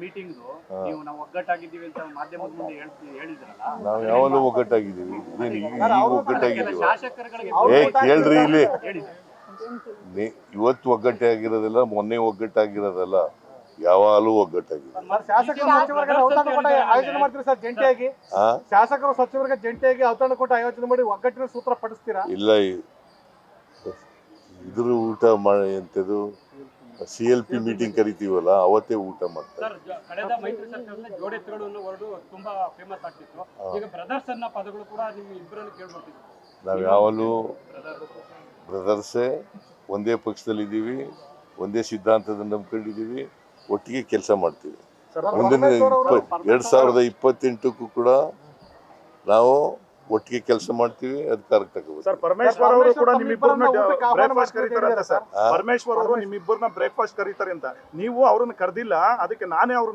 Meeting ನೀವು ನಾವು ಒಗ್ಗಟ್ಟಾಗಿದ್ದೀವಿ ಅಂತ ಮಾಧ್ಯಮದ ಮುಂದೆ ಹೇಳಿದ್ರಲ್ಲ, ನಾವು ಯಾವಾಗಲೂ ಒಗ್ಗಟ್ಟಾಗಿದ್ದೀವಿ. ಈಗ ಒಗ್ಗಟ್ಟಾಗಿದ್ದೀವಿ. ಶಾಸಕರುಗಳಿಗೆ ಕೇಳ್ರಿ ಇಲ್ಲಿ, ಹೇಳಿದ್ದಾರೆ. ಇವತ್ತು ಒಗ್ಗಟ್ಟಾಗಿರೋದಿಲ್ಲ, ಮೊನ್ನೆ ಒಗ್ಗಟ್ಟಾಗಿರೋದಲ್ಲ, ಯಾವಾಗಲೂ ಒಗ್ಗಟ್ಟಾಗಿದೆ. ಶಾಸಕರು ಸಚಿವರಿಗೆ ಔತಣ ಆಯೋಜನೆ ಮಾಡ್ತೀರಿ ಸರ್ ಜಂಟಿಯಾಗಿ? ಶಾಸಕರು ಸಚಿವರಿಗೆ ಜಂಟಿಯಾಗಿ ಔತಣ ಕೂಟ ಆಯೋಜನೆ ಮಾಡಿ ಒಗ್ಗಟ್ಟಿನ ಸೂತ್ರ ಪಡಿಸ್ತೀರಾ? ಇಲ್ಲ, ಇದ್ರ ಊಟ ಮಾಡಿ ಎಂತದು CLP ಮೀಟಿಂಗ್ ಕರಿತೀವಲ್ಲ, ಅವತ್ತೇ ಊಟ ಮಾಡ್ತಾರೆ. ಕಳೆದ ಮೈತ್ರಿ ಸರ್ಕಾರದಲ್ಲಿ ಜೋಡೆತ್ತುಗಳು ಅನ್ನೋ ವರ್ಡ್ ತುಂಬಾ ಫೇಮಸ್ ಆಗ್ತಿತ್ತು. ಈಗ ಬ್ರದರ್ಸ್ ಅನ್ನೋ ಪದಗಳು ಕೂಡ ನಿಮ್ಗೆ ಇಬ್ಬರನ್ನು ಕೇಳ್ಬರ್ತಿದ್ರು. ನಾವು ಯಾವಾಗಲೂ ಬ್ರದರ್ಸೇ, ಒಂದೇ ಪಕ್ಷದಲ್ಲಿದ್ದೀವಿ, ಒಂದೇ ಸಿದ್ಧಾಂತದ ನಂಬ್ಕೊಂಡಿದ್ದೀವಿ, ಒಟ್ಟಿಗೆ ಕೆಲಸ ಮಾಡ್ತೀವಿ. ಮುಂದಿನ 2028ಕ್ಕೂ ಕೂಡ ನಾವು ಒಟ್ಟಿಗೆ ಕೆಲಸ ಮಾಡ್ತೀವಿ, ಅಧಿಕಾರಕ್ಕೆ ತಗೋಬೇಕು. ಸರ್, ಪರಮೇಶ್ವರ್ ಅವರು ಕೂಡ ನಿಮ್ಮಿಬ್ಬರನ್ನ ಬ್ರೇಕ್ಫಾಸ್ಟ್ ಕರೀತಾರೆ ಅಂತ ಸರ್. ಪರಮೇಶ್ವರ್ ಅವರು ನಿಮ್ಮಿಬ್ಬರನ್ನ ಬ್ರೇಕ್ಫಾಸ್ಟ್ ಕರೀತಾರೆ ಅಂತ, ನೀವು ಅವ್ರನ್ನ ಕರೆದಿಲ್ಲ, ಅದಕ್ಕೆ ನಾನೇ ಅವ್ರನ್ನ